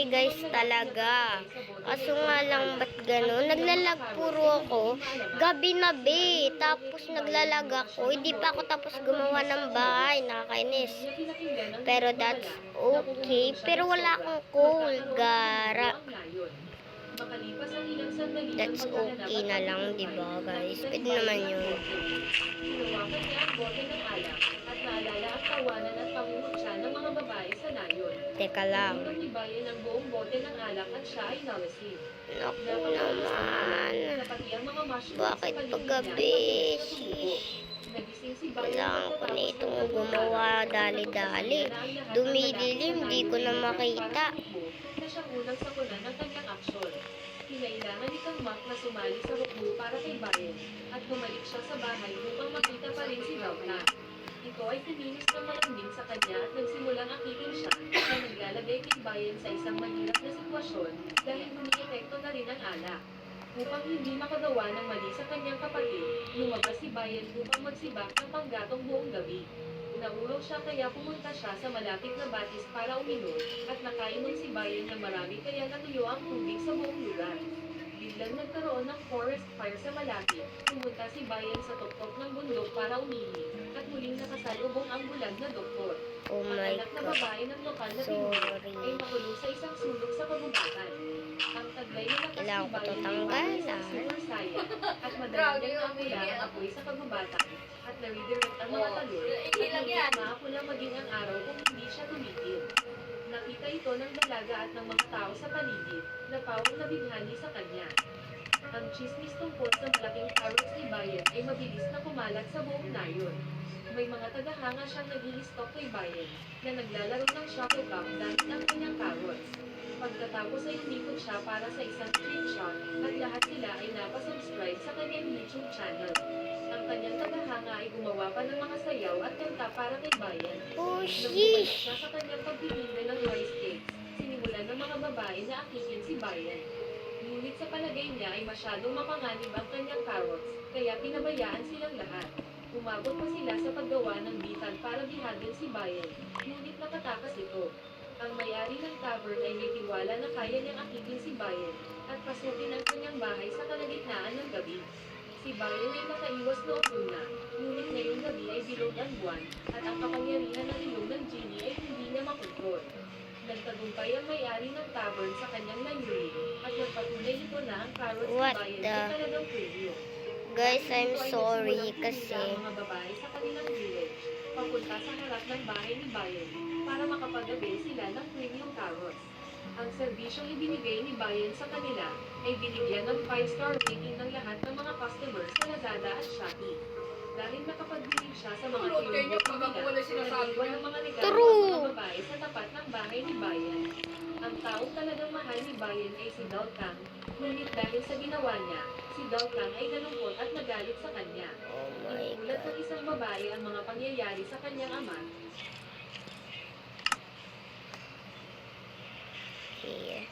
okay guys talaga. Kaso nga lang ba't gano'n? Naglalag puro ako. Gabi na be. Tapos naglalag ako. Hindi pa ako tapos gumawa ng bahay. Nakakainis. Pero that's okay. Pero wala akong coal, gara. That's okay na lang, diba guys? Pwede naman yun. Hinawakan niya ang bote ng alak at naalala ang tawanan at pangungutya ng mga babae sa nayon. Teka lang. Ininom ni Bayan ang buong bote ng alak at siya ay nalasing. Naku naman. Bakit paggabi? Nagising si Bayan Kailangan ko na itong gumawa dali-dali. Dumidilim, di ko na makita. Na siyang unang sakunan ng kanyang aksyon. Kinailangan ni Kang Mac na sumali sa hukbo para kay Bayan at bumalik siya sa bahay upang makita pa rin si Gautang. Ito ay tininis ng malambing sa kanya at nagsimulang akitin siya na naglalagay kay Bayan sa isang mahirap na sitwasyon dahil bumi-epekto na rin ang alak. Upang hindi makagawa ng mali sa kanyang kapatid, lumabas si Bayan upang magsibak ng panggatong buong gabi. Naulog siya kaya pumunta siya sa malapit na batis para uminom at nakainom si Bayan na marami kaya natuyo ang tubig sa buong lugar. Biglang nagkaroon ng forest fire sa malapit. Pumunta si Bayan sa tuktok ng bundok para umihi at muling nakasalubong ang bulag na doktor. Oh Ang my anak na God. babae ng lokal na Sorry. pinto ay nakulong sa isang sulok sa kabubatan. Ang taglay na lakas Kailangan ni ko Bayan to ay tanggalan. parang isang super saiyan at madaling niyang naapula ang apoy sa kabubatan at na-redirect ang mga talon at hindi maapula maging ang araw kung hindi siya tumigil. Nakita ito ng dalaga at ng mga tao sa paligid na pawang nabighani sa kanya. Ang chismis tungkol sa malaking carrots ni Bayan ay mabilis na kumalat sa buong nayon. May mga tagahanga siyang nag-i-stalk kay Bayan na naglalaro ng shuffle cup gamit ang kanyang carrots. Pagkatapos ay umikot siya para sa isang trick shot at lahat sila ay napasubscribe sa kanyang YouTube channel. Ang kanyang tagahanga ay gumawa pa ng mga sayaw at kanta para kay Bayan. Oh, Nang bumalik sheesh. siya sa kanyang pagtitinda ng rice cakes, sinimulan ng mga babae na akitin si Bayan. Ngunit sa palagay niya ay masyadong mapanganib ang kanyang carrots, kaya pinabayaan silang lahat. Umabot pa sila sa paggawa ng bitan para bihagin si Bayan, ngunit nakatakas ito. Ang may-ari ng tavern ay may tiwala na kaya niyang akitin si Bayan at pasukin ang kanyang bahay sa kalagitnaan ng gabi. Si Bayan ay nakaiwas noong una, ngunit ngayong gabi ay bilog ang buwan at ang kapangyarihan ng ilong ng genie ay hindi niya makontrol. Nagtagumpay ang may-ari ng tavern sa kanyang layunin at nagpatunay nito na ang carrots ni What Bayan the- ay talagang premium. Guys, I'm Ito ay sorry nagsimulang kasi pumunta ang mga babae sa kanilang village, papunta sa harap ng bahay ni Bayan para makapag-avail sila ng premium carrots. Ang serbisyong ibinigay ni Bayan sa kanila ay binigyan ng 5-star rating ng lahat ng mga customers sa Lazada at Shopee. Dahil nakapagbili siya sa mga favorite nila, nag-iwan ng mga regalo ang mga babae sa tapat ng bahay ni Bayan. Ang taong talagang mahal ni Bayan ay si Gautang, ngunit dahil sa ginawa niya, si Gautang ay nalungkot at nagalit sa kanya. oh my Inuulat ng God. isang babae ang mga pangyayari sa kanyang ama. Here.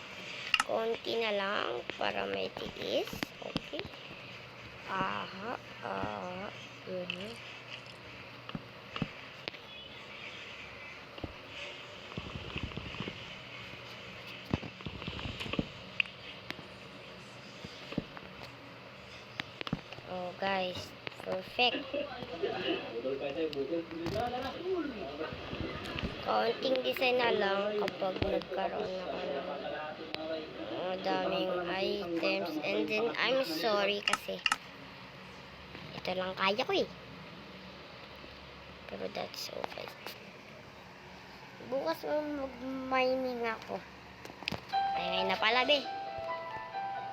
Konti na lang para may tiis. Okay. Aha. Aha. Oh guys, perfect. Kaunting design na lang kapag nagkaroon ako ng daming items. And then, I'm sorry kasi ito lang kaya ko eh. Pero that's okay. Bukas mag-mining ako. Ay, ngayon na pala, be.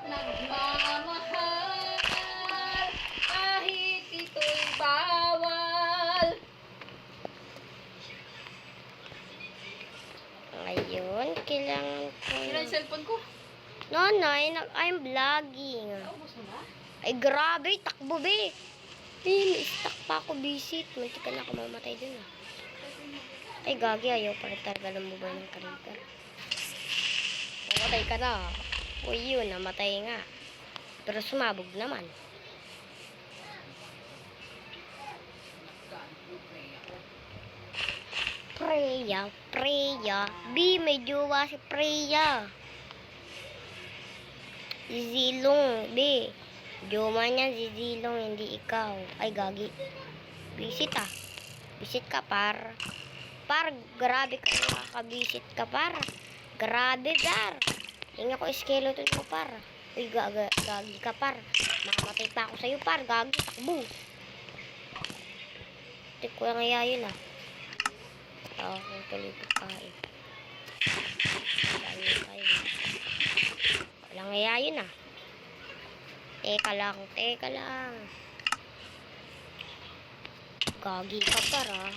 Nagmamahal kahit ito'y bawal. Ngayon, kailangan ko... Sira yung cellphone ko. No, I'm vlogging. Naubos mo na? Ay, grabe, takbo, be. Ay, stuck pa ako, visit. Munti ka na ako mamatay dun, ah. Ay, gagi, ayaw para talaga lumubay ng creeper. Mamatay ka na. Uy, yun, namatay nga. Pero sumabog naman. Pray, Freya. B, may jowa si Freya. Si Zilong, B. Jowa niya si Zilong, hindi ikaw. Ay, gagi. Visit ah. Visit ka, par. Par, grabe ka nakakabisit ka, par. Grabe, par. Tingnan ko skeleton mo, par. Uy, gagi ka, par. Makamatay pa ako sa'yo, par. Gagi, takbo. Tik ko lang kaya yun, ah. Ako kung tuloy pagkain. Dami kayo. Walang kaya yun, ah. Teka lang, teka lang. Gagi ka, par, ah.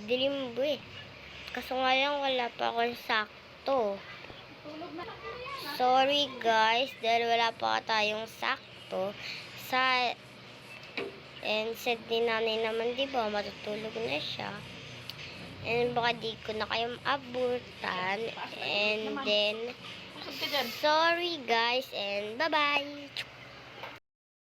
Dilim mo eh. Kaso nga lang wala pa akong sakto. Tulog na lang yan. Sorry guys, dahil wala pa tayong sakto. And said ni nanay naman, di ba, matutulog na siya. And baka di ko na kayo abutan. And then, Usog ka dyan. sorry guys, and bye-bye.